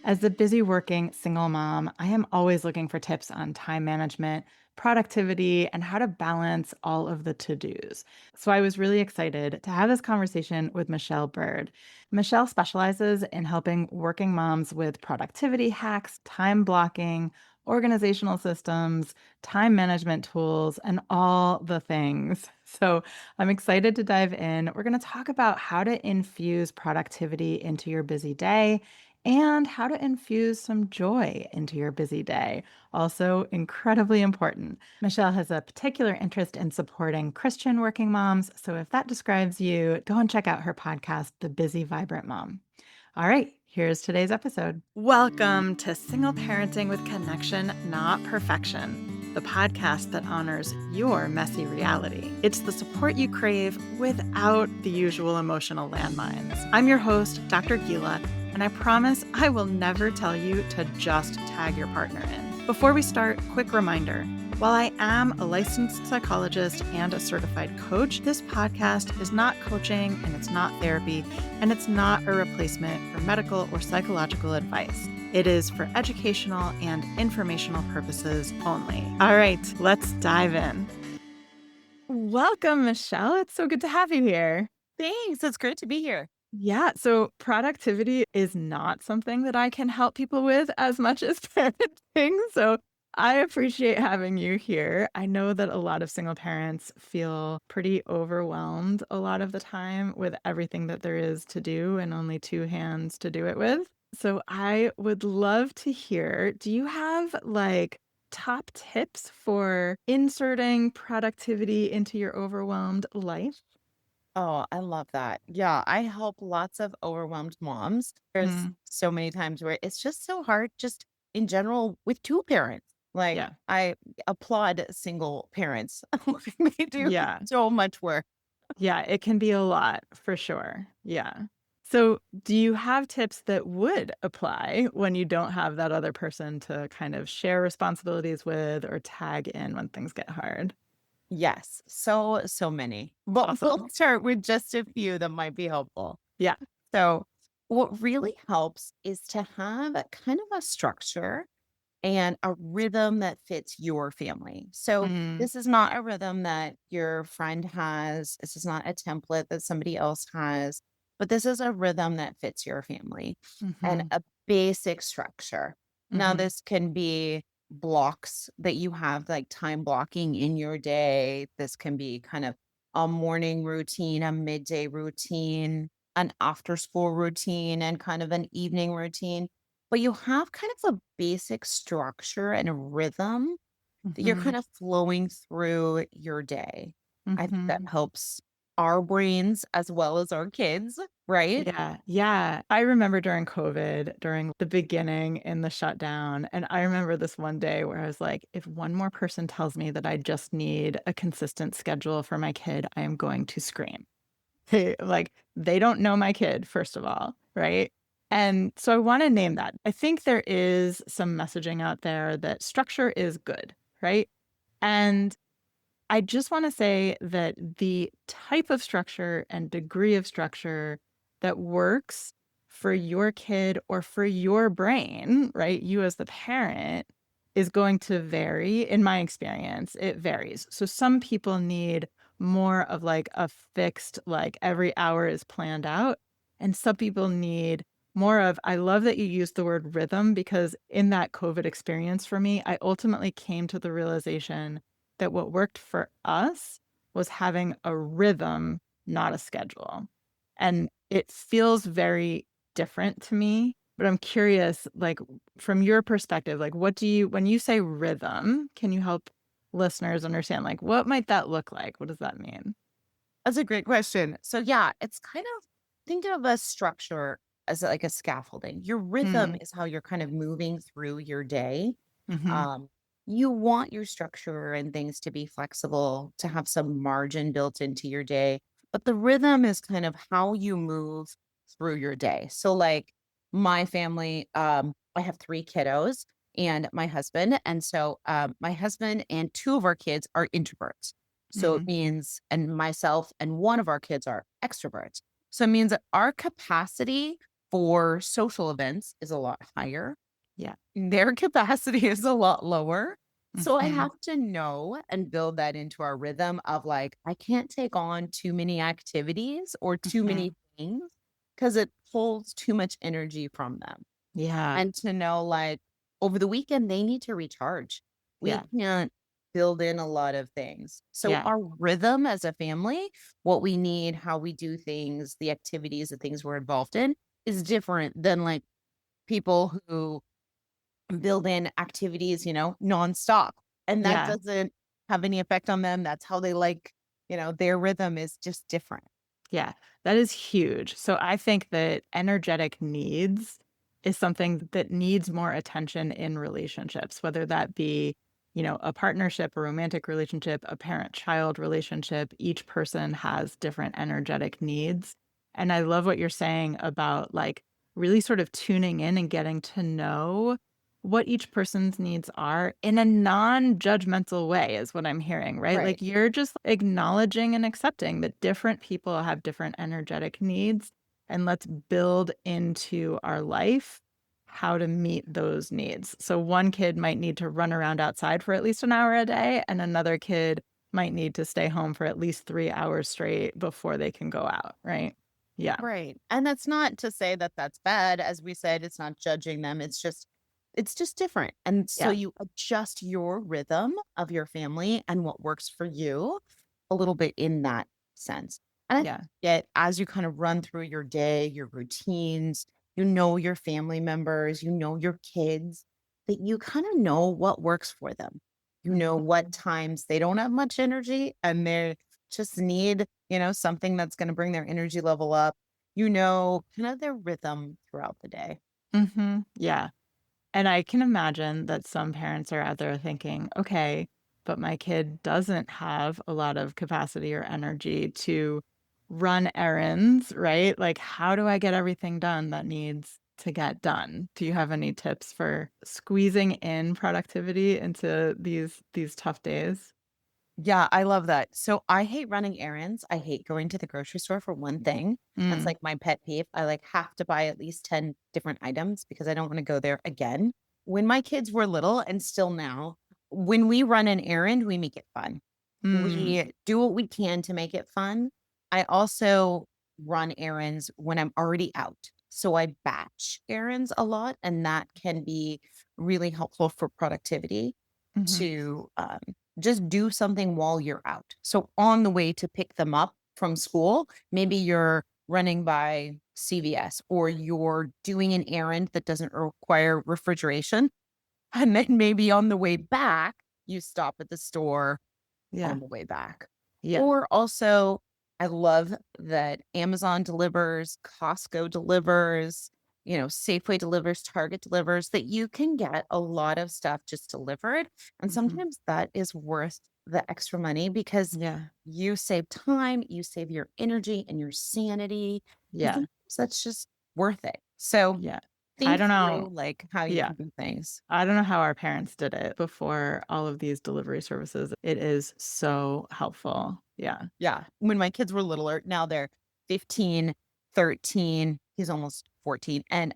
As a busy working single mom, I am always looking for tips on time management, productivity, and how to balance all of the to dos. So I was really excited to have this conversation with Michelle Byrd. Michelle specializes in helping working moms with productivity hacks, time blocking, organizational systems, time management tools, and all the things. So I'm excited to dive in. We're going to talk about how to infuse productivity into your busy day and how to infuse some joy into your busy day. Also, incredibly important. Michelle has a particular interest in supporting Christian working moms. So, if that describes you, go and check out her podcast, The Busy Vibrant Mom. All right, here's today's episode. Welcome to Single Parenting with Connection, Not Perfection, the podcast that honors your messy reality. It's the support you crave without the usual emotional landmines. I'm your host, Dr. Gila, and I promise I will never tell you to just tag your partner in. Before we start, quick reminder. While I am a licensed psychologist and a certified coach, this podcast is not coaching and it's not therapy, and it's not a replacement for medical or psychological advice. It is for educational and informational purposes only. All right, let's dive in. Welcome, Michelle. It's so good to have you here. Thanks. It's great to be here. Yeah, so productivity is not something that I can help people with as much as parenting. So I appreciate having you here. I know that a lot of single parents feel pretty overwhelmed a lot of the time with everything that there is to do and only two hands to do it with. So I would love to hear, do you have like top tips for inserting productivity into your overwhelmed life? Oh, I love that. Yeah, I help lots of overwhelmed moms. There's Mm, so many times where it's just so hard, just in general, with two parents. Like, yeah. I applaud single parents. They do Yeah. so much work. Yeah, it can be a lot for sure. Yeah. So, do you have tips that would apply when you don't have that other person to kind of share responsibilities with or tag in when things get hard? Yes, so many. But we'll Awesome. start with just a few that might be helpful. Yeah. So, what really helps is to have a kind of a structure and a rhythm that fits your family. So Mm, this is not a rhythm that your friend has. This is not a template that somebody else has, but this is a rhythm that fits your family and mhm, a basic structure. Now, mhm. this can be blocks that you have, like time blocking in your day. This can be kind of a morning routine, a midday routine, an after school routine, and kind of an evening routine, but you have kind of a basic structure and a rhythm that you're Mhm, kind of flowing through your day. I think that mhm. helps our brains as well as our kids, right? Yeah, yeah. I remember during COVID, during the beginning in the shutdown, and I remember this one day where I was like, if one more person tells me that I just need a consistent schedule for my kid, I am going to scream. Like, they don't know my kid, first of all, right? And so I want to name that. I think there is some messaging out there that structure is good, right? And I just want to say that the type of structure and degree of structure that works for your kid or for your brain, right? You as the parent is going to vary. In my experience, it varies. So some people need more of like a fixed, like every hour is planned out. And some people need more of, I love that you used the word rhythm because in that COVID experience for me, I ultimately came to the realization that what worked for us was having a rhythm, not a schedule. And it feels very different to me, but I'm curious, like, from your perspective, like, what do you, when you say rhythm, can you help listeners understand, like, what might that look like? What does that mean? That's a great question. So yeah, it's kind of think of a structure as like a scaffolding. Your rhythm Mm, is how you're kind of moving through your day. mhm, Um, you want your structure and things to be flexible, to have some margin built into your day. But the rhythm is kind of how you move through your day. So, like my family, I have three kiddos and my husband. And so, my husband and two of our kids are introverts. So it mm, means, and myself and one of our kids are extroverts. So it means that our capacity for social events is a lot higher. Yeah. Their capacity is a lot lower. So I Mhm. have to know and build that into our rhythm of like, I can't take on too many activities or too many Mhm. things because it pulls too much energy from them. Yeah. And to know like over the weekend, they need to recharge. We Yeah. can't build in a lot of things. So Yeah. our rhythm as a family, what we need, how we do things, the activities, the things we're involved in is different than like people who build in activities, nonstop. And that Yeah. doesn't have any effect on them. That's how they like, their rhythm is just different. Yeah, that is huge. So I think that energetic needs is something that needs more attention in relationships, whether that be, a partnership, a romantic relationship, a parent-child relationship. Each person has different energetic needs. And I love what you're saying about like really sort of tuning in and getting to know what each person's needs are in a non-judgmental way is what I'm hearing, right? Right. Like you're just acknowledging and accepting that different people have different energetic needs, and let's build into our life how to meet those needs. So one kid might need to run around outside for at least an hour a day, and another kid might need to stay home for at least 3 hours straight before they can go out, right? Yeah. Right. And that's not to say that that's bad. As we said, it's not judging them. It's just different. And so Yeah. you adjust your rhythm of your family and what works for you a little bit in that sense. And I think Yeah. that as you kind of run through your day, your routines, you know your family members, you know your kids, that you kind of know what works for them. You know what Mhm. times they don't have much energy and they just need, something that's going to bring their energy level up, kind of their rhythm throughout the day. Mhm. Yeah. And I can imagine that some parents are out there thinking, okay, but my kid doesn't have a lot of capacity or energy to run errands, right? Like, how do I get everything done that needs to get done? Do you have any tips for squeezing in productivity into these tough days? Yeah, I love that. So I hate running errands. I hate going to the grocery store for one thing. That's Mm, like my pet peeve. I like have to buy at least 10 different items because I don't want to go there again. When my kids were little and still now, when we run an errand, we make it fun. mm, We do what we can to make it fun. I also run errands when I'm already out. So I batch errands a lot, and that can be really helpful for productivity mhm, to just do something while you're out. So on the way to pick them up from school, maybe you're running by CVS or you're doing an errand that doesn't require refrigeration. And then maybe on the way back, you stop at the store yeah, on the way back. yeah, Or also, I love that Amazon delivers, Costco delivers, Safeway delivers, Target delivers, that you can get a lot of stuff just delivered. And mhm, sometimes that is worth the extra money because yeah, you save time, you save your energy and your sanity. And yeah, sometimes that's just worth it. So yeah. I think don't know. through like how you Yeah. can do things. I don't know how our parents did it before all of these delivery services. It is so helpful. Yeah. Yeah. When my kids were littler, now they're 15, 13, he's almost 14, and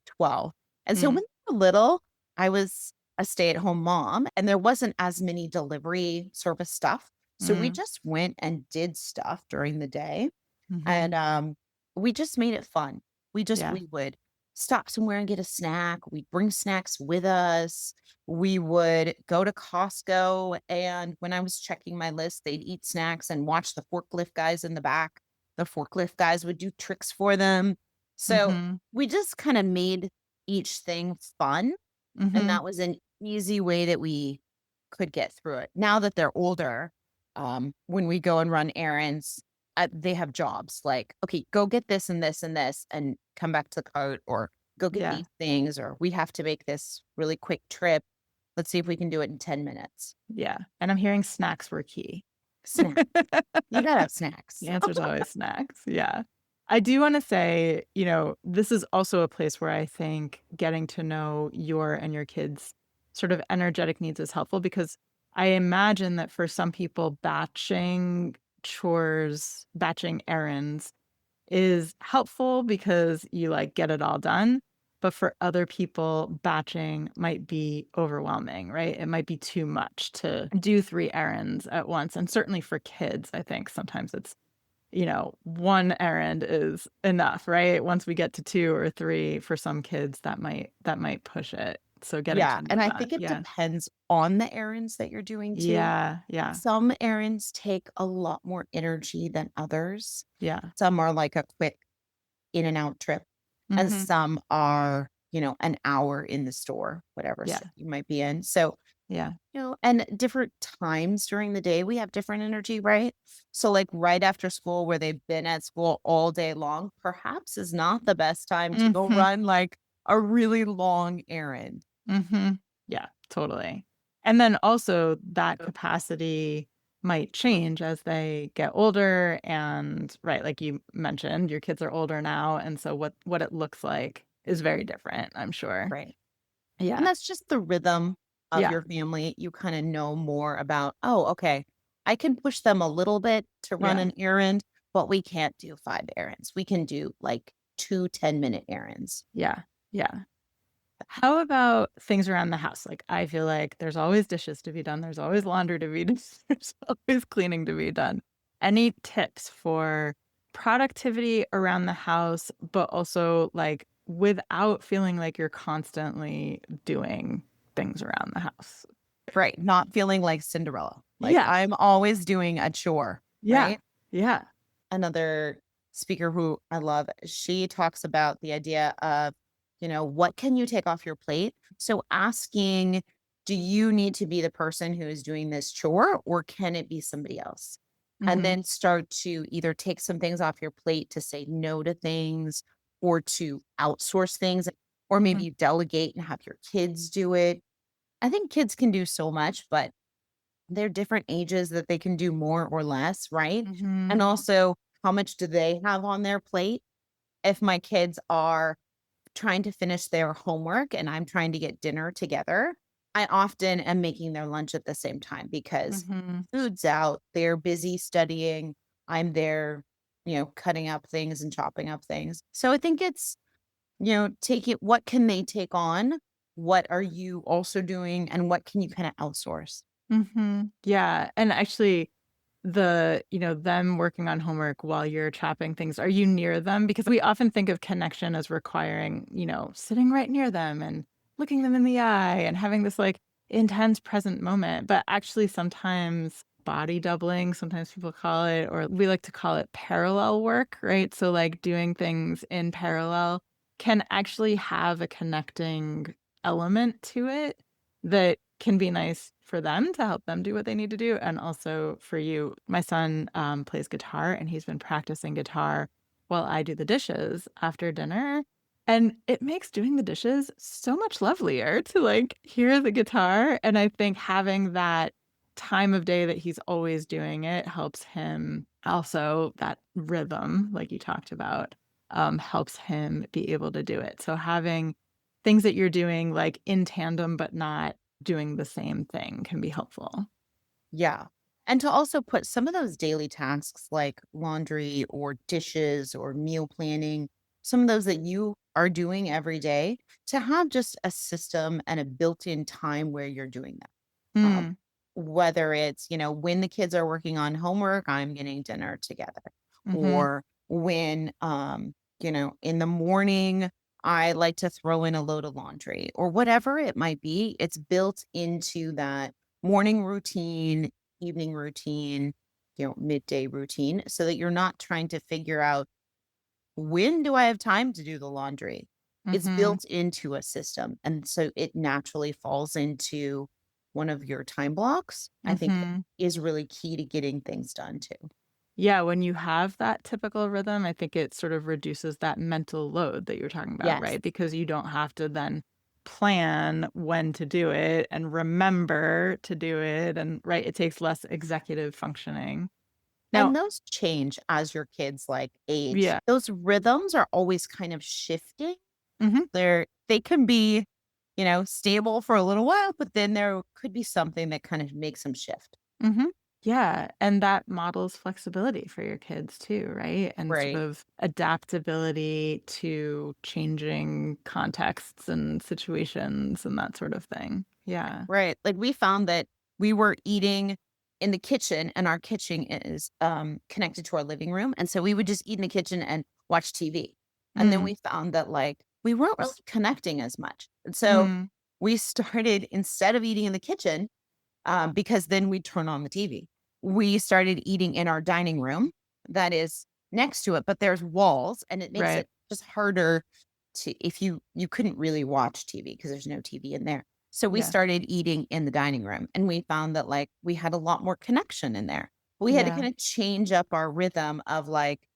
12. And so when Mm, they were little, I was a stay-at-home mom and there wasn't as many delivery service stuff. So we mm, just went and did stuff during the day. mhm. And, we just made it fun. Yeah. We would stop somewhere and get a snack. We'd bring snacks with us. We would go to Costco, and when I was checking my list, they'd eat snacks and watch the forklift guys in the back. The forklift guys would do tricks for them. So, Mhm, we just kinda made each thing fun, and mhm. that was an easy way that we could get through it. Now that they're older, when we go and run errands, they have jobs like, okay, go get this and this and this and come back to the cart, or go get Yeah, these things, or we have to make this really quick trip. Let's see if we can do it in 10 minutes. yeah. And I'm hearing snacks were key. Snack. You gotta have snacks. The answer's always snacks. Yeah. I do wanna say, this is also a place where I think getting to know your and your kids' sort of energetic needs is helpful because I imagine that for some people, batching chores, batching errands is helpful because you, like, get it all done, but for other people, batching might be overwhelming, right? It might be too much to do 3 errands at once, and certainly for kids, I think sometimes it's, 1 errand is enough, right? Once we get to 2 or 3, for some kids, that might push it. So getting Yeah, to know and I that. think it Yeah. depends on the errands that you're doing too. Yeah, yeah, Some errands take a lot more energy than others. yeah. Some are like a quick in and out trip, and Mhm. some are, an hour in the store, whatever Yeah, store you might be in. So, yeah, and different times during the day, we have different energy, right? So, like right after school, where they've been at school all day long, perhaps is not the best time to go Mhm. run like a really long errand. Mhm. Yeah, totally. And then also that capacity might change as they get older and right, like you mentioned, your kids are older now, and so what it looks like is very different, I'm sure. Right. And Yeah. that's just the rhythm of Yeah. your family. You kind of know more about, oh, okay, I can push them a little bit to run Yeah. an errand, but we can't do 5 errands. We can do like 2 10-minute errands. Yeah. Yeah. How about things around the house? Like, I feel like there's always dishes to be done, there's always laundry to be done, there's always cleaning to be done. Any tips for productivity around the house, but also, like, without feeling like you're constantly doing things around the house? Right. Not feeling like Cinderella. Like Yeah, I'm always doing a chore, yeah, right? yeah, Another speaker who I love, she talks about the idea of, what can you take off your plate? So asking, do you need to be the person who is doing this chore or can it be somebody else? And mhm, then start to either take some things off your plate to say no to things or to outsource things, or maybe mm, you delegate and have your kids do it. I think kids can do so much, but they're different ages that they can do more or less, right? And mhm, also, how much do they have on their plate? If my kids are trying to finish their homework and I'm trying to get dinner together, I often am making their lunch at the same time because mhm, food's out, they're busy studying, I'm there, cutting up things and chopping up things. So I think it's, take it, what can they take on? What are you also doing? And what can you kind of outsource? mhm. Yeah, and actually them working on homework while you're chopping things, are you near them? Because we often think of connection as requiring, sitting right near them and looking them in the eye and having this, like, intense present moment, but actually sometimes body doubling, sometimes people call it, or we like to call it parallel work, right? So, like, doing things in parallel can actually have a connecting element to it that can be nice for them to help them do what they need to do, and also for you. My son, plays guitar, and he's been practicing guitar while I do the dishes after dinner, and it makes doing the dishes so much lovelier to, like, hear the guitar, and I think having that time of day that he's always doing it helps him also that rhythm, like you talked about, helps him be able to do it. So having things that you're doing, like, in tandem, but not doing the same thing can be helpful. Yeah. And to also put some of those daily tasks like laundry or dishes or meal planning, some of those that you are doing every day, to have just a system and a built in time where you're doing that. Um, Mm, whether it's, when the kids are working on homework, I'm getting dinner together. mhm, Or when, in the morning, I like to throw in a load of laundry or whatever it might be. It's built into that morning routine, evening routine, midday routine, so that you're not trying to figure out when do I have time to do the laundry? It's mhm, built into a system. And so it naturally falls into one of your time blocks. I think mhm. is really key to getting things done too. Yeah, when you have that typical rhythm, I think it sort of reduces that mental load that you're talking about, Yes. right? Because you don't have to then plan when to do it and remember to do it, and right, it takes less executive functioning. Now And those change as your kids like age. yeah. Those rhythms are always kind of shifting. Mhm, They can be, stable for a little while, but then there could be something that kind of makes them shift. mhm. Yeah, and that models flexibility for your kids too, right? And sort Right. of adaptability to changing contexts and situations and that sort of thing. Yeah. Right. Like we found that we were eating in the kitchen and our kitchen is connected to our living room. And so we would just eat in the kitchen and watch TV. And then Mm. we found that like we weren't really connecting as much. And so Mm. we started instead of eating in the kitchen, because then we turn on the TV. We started eating in our dining room that is next to it, but there's walls and it makes Right. it just harder to if you couldn't really watch TV because there's no TV in there. So we Yeah. started eating in the dining room and we found that like we had a lot more connection in there. We had to Yeah. kind of change up our rhythm of like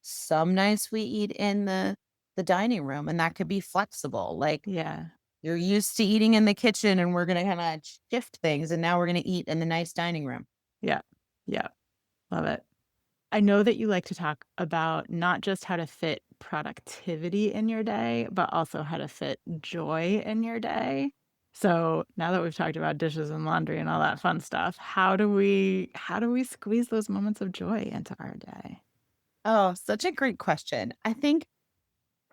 some nights we eat in the dining room and that could be flexible. Like Yeah. you're used to eating in the kitchen and we're gonna kinda shift things, and now we're gonna eat in the nice dining room. Yeah. Yeah. Love it. I know that you like to talk about not just how to fit productivity in your day, but also how to fit joy in your day. So now that we've talked about dishes and laundry and all that fun stuff, how do we squeeze those moments of joy into our day? Oh, such a great question. I think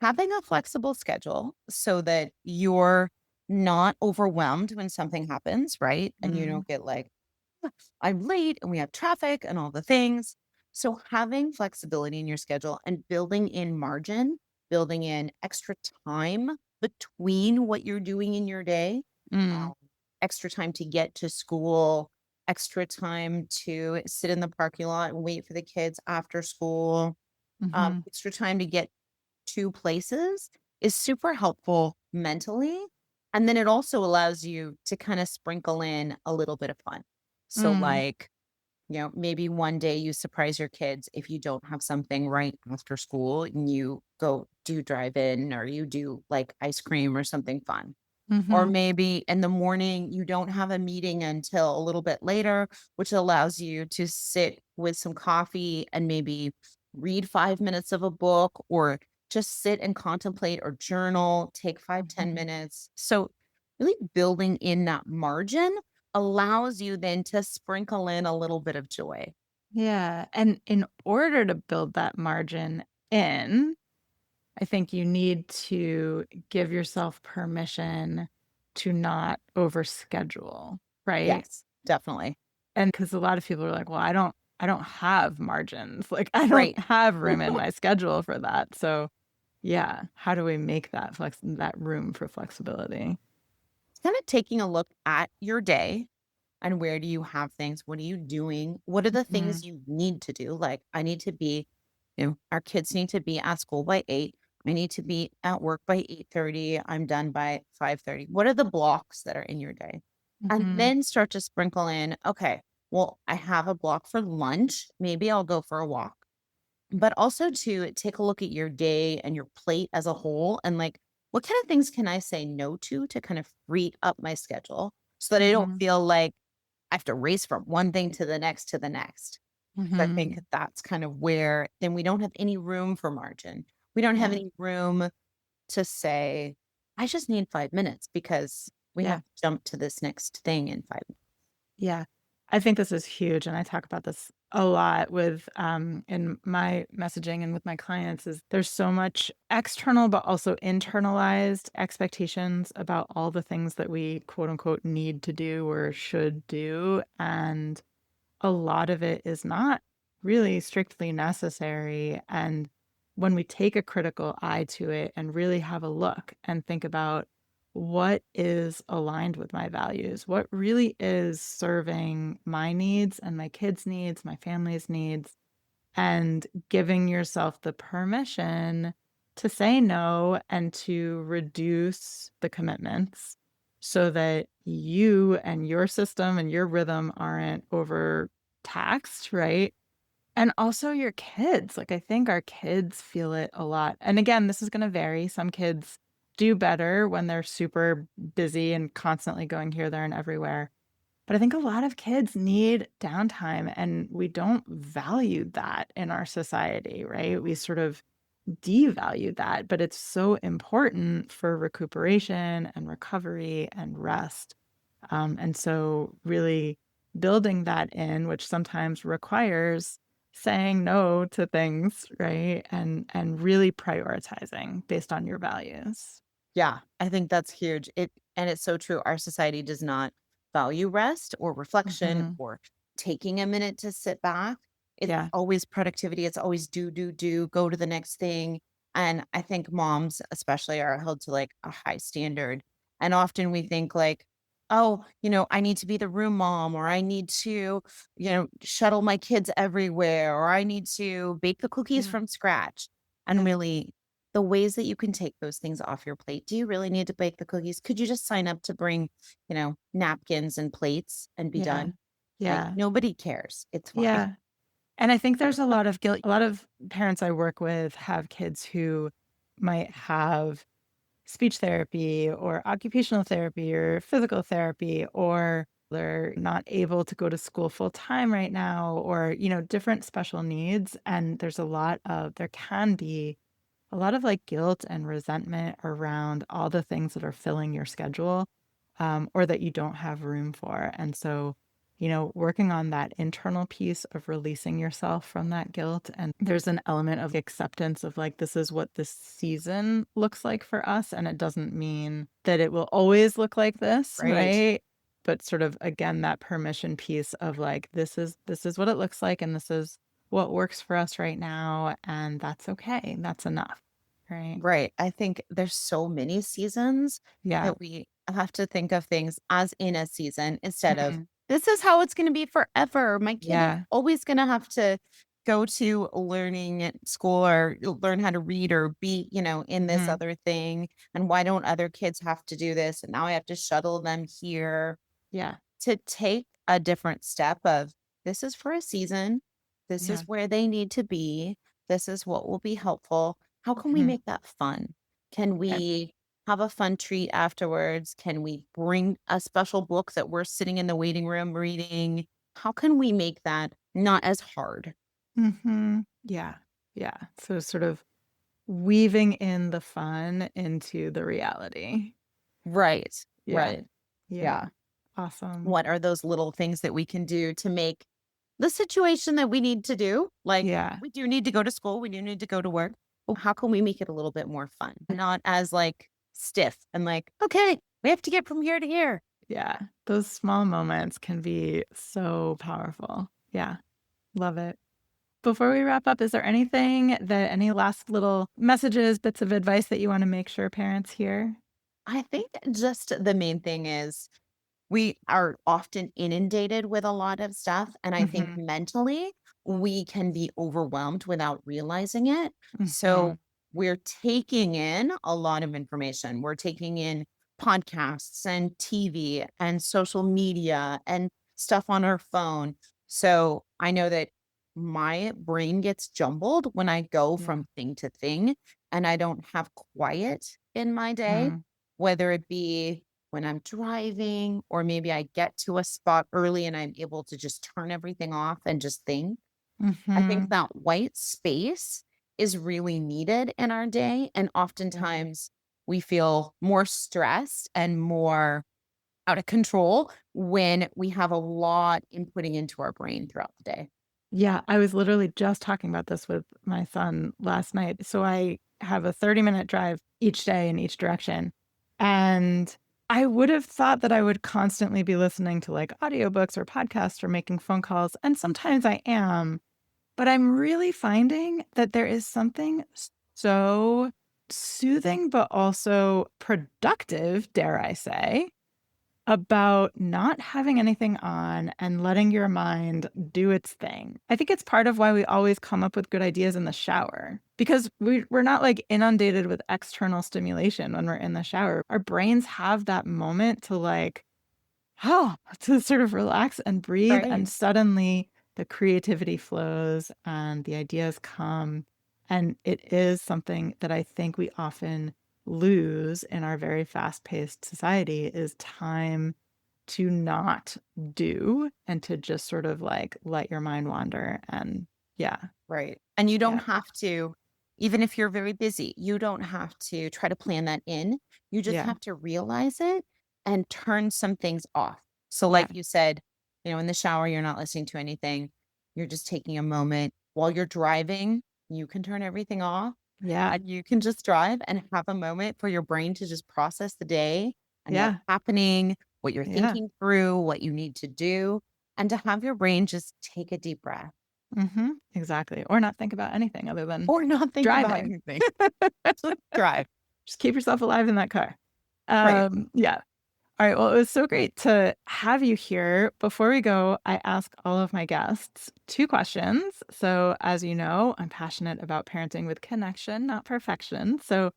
having a flexible schedule so that you're not overwhelmed when something happens, right? And you Mm, don't get like, "Ugh, I'm late and we have traffic and all the things." So having flexibility in your schedule and building in margin, building in extra time between what you're doing in your day, mm, um, extra time to get to school, extra time to sit in the parking lot and wait for the kids after school, mhm, extra time to get to places is super helpful mentally. And then it also allows you to kind of sprinkle in a little bit of fun. So, mm, like, maybe one day you surprise your kids if you don't have something right after school and you go do drive in or you do like ice cream or something fun. Or mhm, maybe in the morning, you don't have a meeting until a little bit later, which allows you to sit with some coffee and maybe read 5 minutes of a book or just sit and contemplate or journal, take 5-10 minutes. So, really building in that margin allows you then to sprinkle in a little bit of joy. yeah, and in order to build that margin in, I think you need to give yourself permission to not overschedule, right? Yes, definitely. And because a lot of people are like, "Well, I don't have margins, like, I don't Right. have room in my schedule for that." So, yeah, how do we make that room for flexibility? Kind of taking a look at your day. And where do you have things? What are you doing? What are the things Mhm, you need to do? Like, I need to be, our kids need to be at school by 8. I need to be at work by 8:30. I'm done by 5:30. What are the blocks that are in your day? And mhm, then start to sprinkle in, okay, well, I have a block for lunch. Maybe I'll go for a walk. But also to take a look at your day and your plate as a whole and like, what kind of things can I say no to kind of free up my schedule so that I don't mhm, feel like I have to race from one thing to the next to the next. So I mhm. think that's kind of where then we don't have any room for margin. We don't have Yeah, any room to say, I just need 5 minutes because we have yeah. to jump to this next thing in 5 minutes. Yeah. I think this is huge, and I talk about this a lot with, in my messaging and with my clients is there's so much external, but also internalized expectations about all the things that we quote unquote need to do or should do. And a lot of it is not really strictly necessary. And when we take a critical eye to it and really have a look and think about what is aligned with my values, what really is serving my needs and my kids' needs, my family's needs, and giving yourself the permission to say no and to reduce the commitments so that you and your system and your rhythm aren't overtaxed, right? And also your kids. Like, I think our kids feel it a lot. And again, this is going to vary. Some kids do better when they're super busy and constantly going here, there, and everywhere. But I think a lot of kids need downtime, and we don't value that in our society, right? We sort of devalue that, but it's so important for recuperation and recovery and rest. And so, really building that in, which sometimes requires saying no to things, right? And really prioritizing based on your values. Yeah, I think that's huge. And it's so true. Our society does not value rest or reflection Mhm. or taking a minute to sit back. It's Yeah. always productivity. It's always do, do, do, go to the next thing. And I think moms, especially, are held to like a high standard. And often we think like, oh, I need to be the room mom, or I need to, shuttle my kids everywhere, or I need to bake the cookies Yeah. from scratch. And Yeah. really, the ways that you can take those things off your plate. Do you really need to bake the cookies? Could you just sign up to bring, napkins and plates and be Yeah. done? Like, Yeah. nobody cares. It's fine. Yeah. And I think there's a lot of guilt. A lot of parents I work with have kids who might have speech therapy or occupational therapy or physical therapy, or they're not able to go to school full time right now, or, different special needs. And there can be a lot of like guilt and resentment around all the things that are filling your schedule, or that you don't have room for. And so, working on that internal piece of releasing yourself from that guilt. And there's an element of acceptance of like, this is what this season looks like for us. And it doesn't mean that it will always look like this, Right. right? But sort of again, that permission piece of like, this is what it looks like, and this is what works for us right now. And that's okay. That's enough. Right. Right. I think there's so many seasons Yeah. that we have to think of things as in a season instead of Mhm. this is how it's going to be forever. My kid is Yeah. always going to have to go to learning at school or learn how to read or be, in this Mhm. other thing. And why don't other kids have to do this? And now I have to shuttle them here Yeah. to take a different step of this is for a season. This is Yeah. where they need to be. This is what will be helpful. How can we Mhm. make that fun? Can Yeah. we have a fun treat afterwards? Can we bring a special book that we're sitting in the waiting room reading? How can we make that not as hard? Mhm. Yeah. Yeah. So sort of weaving in the fun into the reality. Right. Yeah. Right. Yeah. Yeah. Awesome. What are those little things that we can do to make the situation that we need to do? Like, Yeah. we do need to go to school, we do need to go to work. Well, how can we make it a little bit more fun? Not as like stiff and like, okay, we have to get from here to here. Yeah. Those small moments can be so powerful. Yeah. Love it. Before we wrap up, is there any last little messages, bits of advice that you want to make sure parents hear? I think just the main thing is we are often inundated with a lot of stuff, and I think Mhm. mentally, we can be overwhelmed without realizing it. So, Mhm. we're taking in a lot of information. We're taking in podcasts and TV and social media and stuff on our phone. So, I know that my brain gets jumbled when I go Yeah. from thing to thing, and I don't have quiet in my day, Mm. whether it be when I'm driving, or maybe I get to a spot early and I'm able to just turn everything off and just think. I think Mhm. that white space is really needed in our day. And Yeah. oftentimes we feel more stressed and more out of control when we have a lot inputting into our brain throughout the day. Yeah, I was literally just talking about this with my son last night. So I have a 30-minute drive each day in each direction. And I would have thought that I would constantly be listening to like audiobooks or podcasts or making phone calls. And sometimes I am, but I'm really finding that there is something so soothing, but also productive, dare I say, about not having anything on and letting your mind do its thing. I think it's part of why we always come up with good ideas in the shower, because we're not like inundated with external stimulation when we're in the shower. Our brains have that moment to like, oh, to sort of relax and breathe. Right. And suddenly the creativity flows and the ideas come. And it is something that I think we often lose in our very fast paced society is time to not do and to just sort of like let your mind wander. And yeah, Right. And you don't yeah, have to, even if you're very busy, you don't have to try to plan that in. You just yeah, have to realize it and turn some things off. So, yeah, like you said, in the shower, you're not listening to anything. You're just taking a moment while you're driving. You can turn everything off Yeah. and you can just drive and have a moment for your brain to just process the day and what's Yeah. happening, what you're Yeah. thinking through, what you need to do, and to have your brain just take a deep breath Exactly. Or not think about anything other than or not think about driving. anything. Just drive. Just keep yourself alive in that car. Right. Yeah. All right. Well, it was so great to have you here. Before we go, I ask all of my guests two questions. So, as you know, I'm passionate about parenting with connection, not perfection. So,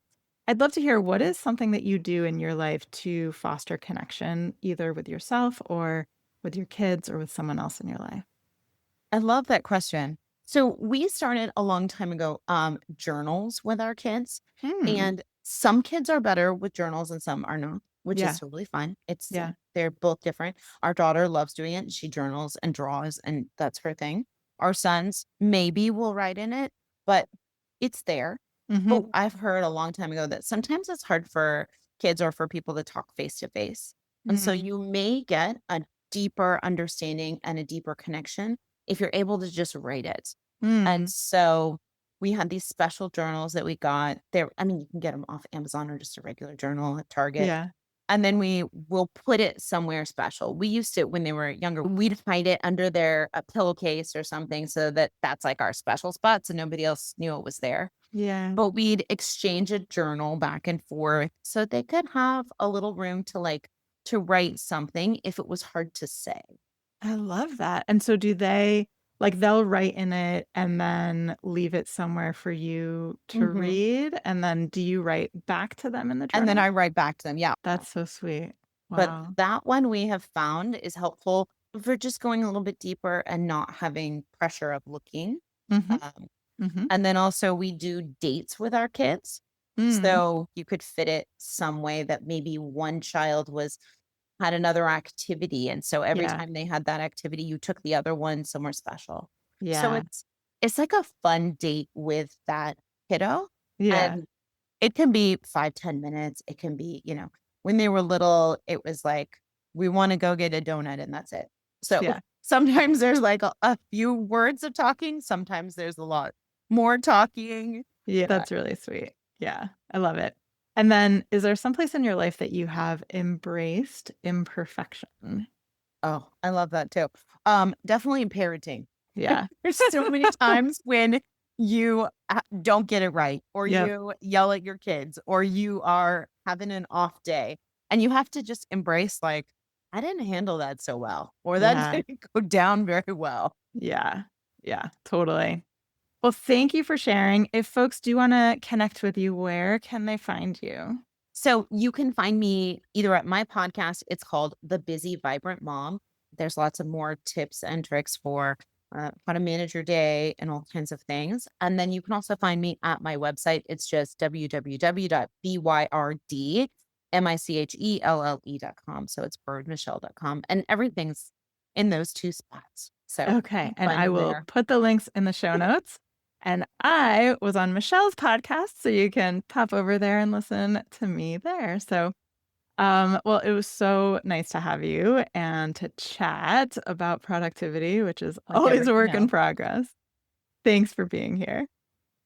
I'd love to hear what is something that you do in your life to foster connection, either with yourself or with your kids or with someone else in your life? I love that question. So we started a long time ago, journals with our kids, Hmm. and some kids are better with journals and some are not, which is Yeah. totally fine. Yeah. They're both different. Our daughter loves doing it. She journals and draws, and that's her thing. Our sons maybe will write in it, but it's there. Hmm. But I've heard a long time ago that sometimes it's hard for kids or for people to talk face to face. And so Mm. you may get a deeper understanding and a deeper connection if you're able to just write it. And Mm. so we had these special journals that we got there. I mean, you can get them off Amazon or just a regular journal at Target. Yeah. And then we will put it somewhere special. We used to, when they were younger, we'd hide it under their a pillowcase or something so that that's like our special spot. So nobody else knew it was there. Yeah. But we'd exchange a journal back and forth so they could have a little room to write something if it was hard to say. I love that. And so do they like they'll write in it and then leave it somewhere for you to Mhm. read? And then do you write back to them in the And then journal? I write back to them, yeah. That's so sweet. But Wow. that one we have found is helpful for just going a little bit deeper and not having pressure of looking. Mhm. Um, Mhm. and then also we do dates with our kids. Mm. So you could fit it some way that maybe one child had another activity. And so every Yeah. time they had that activity, you took the other one somewhere special. So Yeah. it's like a fun date with that kiddo. Yeah. And it can be 5, 10 minutes. It can be, when they were little, it was like, we want to go get a donut and that's it. So Yeah. sometimes there's like a few words of talking. Sometimes there's a lot more talking. Yeah. That's really sweet. Yeah. I love it. And then is there some place in your life that you have embraced imperfection? Oh, I love that too. Definitely in parenting. Yeah. There's so many times when you don't get it right, or Yep. you yell at your kids, or you are having an off day, and you have to just embrace, like, I didn't handle that so well, or that Yeah. didn't go down very well. Yeah. Yeah. Totally. Well, thank you for sharing. If folks do want to connect with you, where can they find you? So you can find me either at my podcast, it's called The Busy Vibrant Mom. There's lots of more tips and tricks for how to manage your day and all kinds of things. And then you can also find me at my website. It's just www.byrdmichelle.com. So it's birdmichelle.com. And everything's in those two spots. So Okay. you can And find I me will there. put the links in the show notes. And I was on Michelle's podcast, so you can pop over there and listen to me there. So, well, it was so nice to have you and to chat about productivity, which is Like always a everything work in else. progress. Thanks for being here.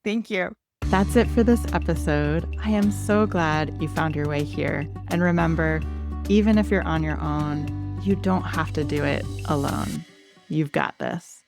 Thank you. That's it for this episode. I am so glad you found your way here. And remember, even if you're on your own, you don't have to do it alone. You've got this.